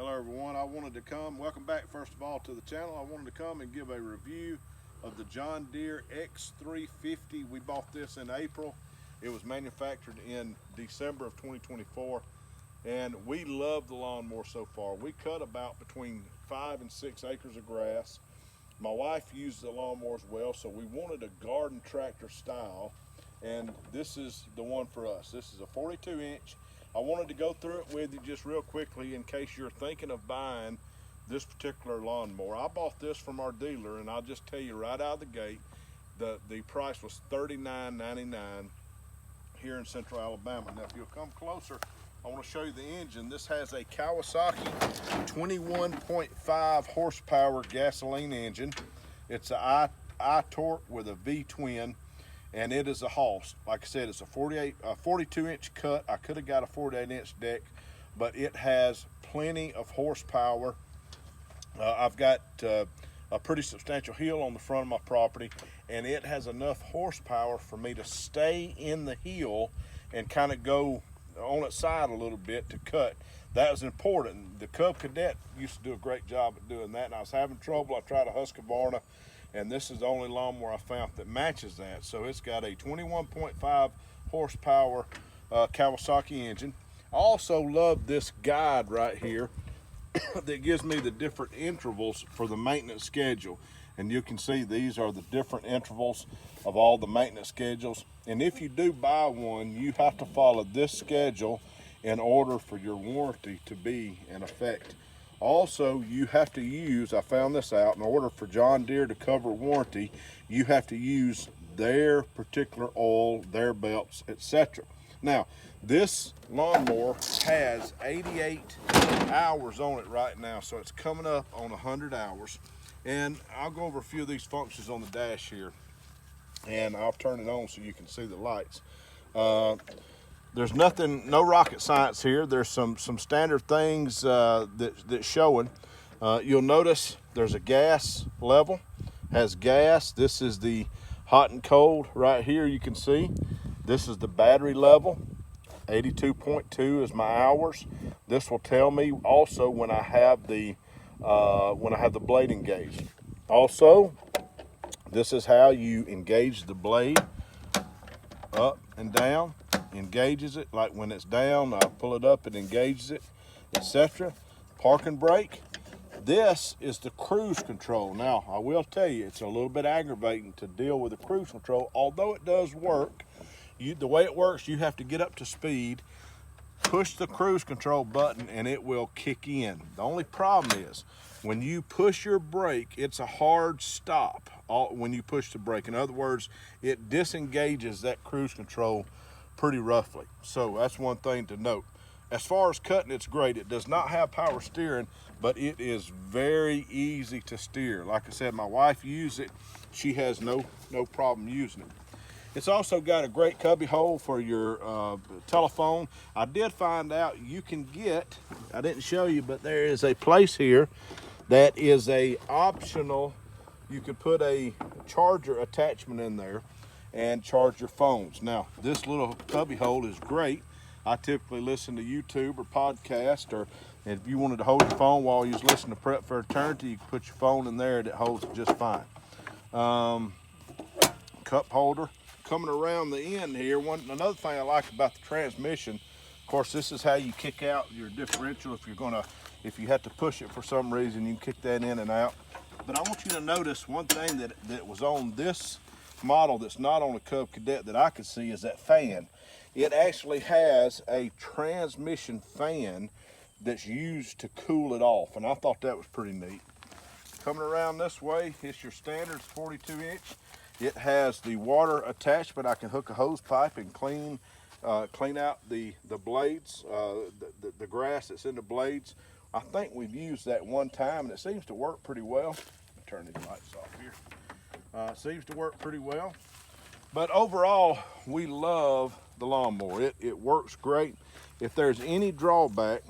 Hello everyone, welcome back first of all to the channel. I wanted to come and give a review of the John Deere X350. We bought this in April. It was manufactured in December of 2024 and we love the lawnmower so far. We cut about between 5 and 6 acres of grass. My wife used the lawnmower as well, so we wanted a garden tractor style, and this is the one for us. This is a 42-inch. I wanted to go through it with you just real quickly in case you're thinking of buying this particular lawnmower. I bought this from our dealer, and I'll just tell you right out of the gate, the price was $39.99 here in Central Alabama. Now, if you'll come closer, I want to show you the engine. This has a Kawasaki 21.5 horsepower gasoline engine. It's a I-Torque with a V-twin, and it is a Hoss. Like I said, it's a 42-inch cut. I could have got a 48-inch deck, but it has plenty of horsepower. I've got a pretty substantial hill on the front of my property, and it has enough horsepower for me to stay in the hill and kind of go on its side a little bit to cut. That was important. The Cub Cadet used to do a great job at doing that, and I was having trouble. I tried a Husqvarna, and this is the only lawnmower I found that matches that. So it's got a 21.5 horsepower Kawasaki engine. I also love this guide right here that gives me the different intervals for the maintenance schedule. And you can see these are the different intervals of all the maintenance schedules. And if you do buy one, you have to follow this schedule in order for your warranty to be in effect. Also, you have to use, I found this out, in order for John Deere to cover warranty, you have to use their particular oil, their belts, etc. Now, this lawnmower has 88 hours on it right now, so it's coming up on 100 hours. And I'll go over a few of these functions on the dash here, and I'll turn it on so you can see the lights. There's no rocket science here. There's some standard things that's showing. You'll notice there's a gas level, has gas. This is the hot and cold right here, you can see. This is the battery level. 82.2 is my hours. This will tell me also when I have the blade engaged. Also, this is how you engage the blade, up and down, engages it. Like when it's down, I pull it up, it engages it, etc. Park and brake. This is the cruise control. Now, I will tell you, it's a little bit aggravating to deal with the cruise control, although it does work. The way it works, you have to get up to speed, push the cruise control button, and it will kick in. The only problem is when you push your brake, it's a hard stop when you push the brake. In other words, it disengages that cruise control pretty roughly. So that's one thing to note. As far as cutting, it's great. It does not have power steering, but it is very easy to steer. Like I said, my wife used it. She has no problem using it. It's also got a great cubby hole for your telephone. I did find out you can get, I didn't show you, but there is a place here that is a optional, you could put a charger attachment in there and charge your phones. Now, this little cubby hole is great. I typically listen to YouTube or podcast, or if you wanted to hold your phone while you was listening to Prep for Eternity, you can put your phone in there and it holds it just fine. Cup holder. Coming around the end here, another thing I like about the transmission, of course, this is how you kick out your differential. If you have to push it for some reason, you can kick that in and out. But I want you to notice one thing that was on this model that's not on the Cub Cadet that I could see is that fan. It actually has a transmission fan that's used to cool it off, and I thought that was pretty neat. Coming around this way, it's your standard 42-inch. It has the water attachment. I can hook a hose pipe and clean out the blades, the grass that's in the blades. I think we've used that one time, and it seems to work pretty well. Let me turn these lights off here. Seems to work pretty well. But overall, we love the lawnmower. It works great. If there's any drawback,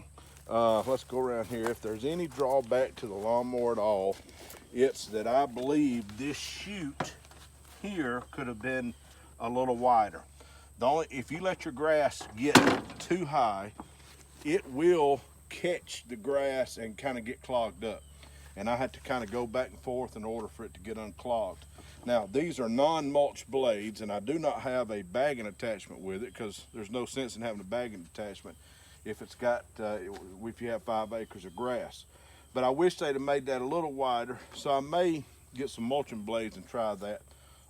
let's go around here. If there's any drawback to the lawnmower at all, it's that I believe this chute here could have been a little wider. If you let your grass get too high, it will catch the grass and kind of get clogged up. And I had to kind of go back and forth in order for it to get unclogged. Now, these are non-mulch blades, and I do not have a bagging attachment with it because there's no sense in having a bagging attachment if it's got, if you have 5 acres of grass. But I wish they'd have made that a little wider, so I may get some mulching blades and try that.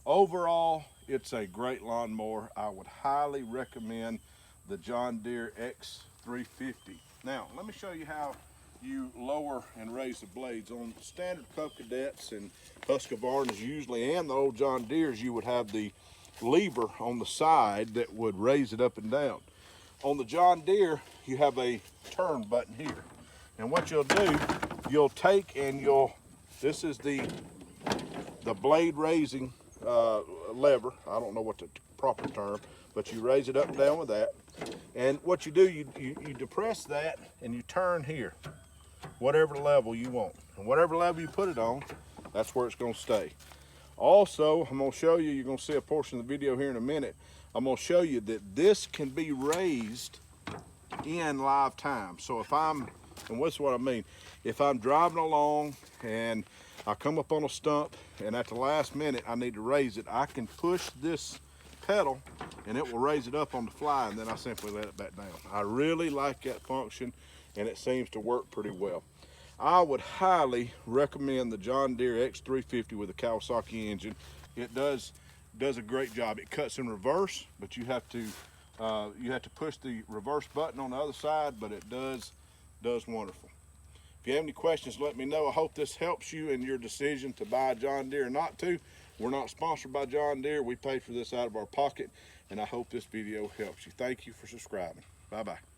Overall, it's a great lawnmower. I would highly recommend the John Deere X350. Now, let me show you how you lower and raise the blades. On standard Cub Cadets and Husqvarnas usually, and the old John Deeres, you would have the lever on the side that would raise it up and down. On the John Deere, you have a turn button here. And what you'll do, you'll take and this is the blade raising lever. I don't know what the proper term, but you raise it up and down with that. And what you do, you depress that and you turn here, whatever level you want. And whatever level you put it on, that's where it's gonna stay. Also, I'm gonna show you, you're gonna see a portion of the video here in a minute, I'm gonna show you that this can be raised in live time. So if and what's what I mean, if I'm driving along and I come up on a stump and at the last minute I need to raise it, I can push this pedal and it will raise it up on the fly, and then I simply let it back down. I really like that function, and it seems to work pretty well. I would highly recommend the John Deere X350 with a Kawasaki engine. It does a great job. It cuts in reverse, but you have to push the reverse button on the other side, but it does wonderful. If you have any questions, let me know. I hope this helps you in your decision to buy a John Deere or not to. We're not sponsored by John Deere. We pay for this out of our pocket, and I hope this video helps you. Thank you for subscribing. Bye-bye.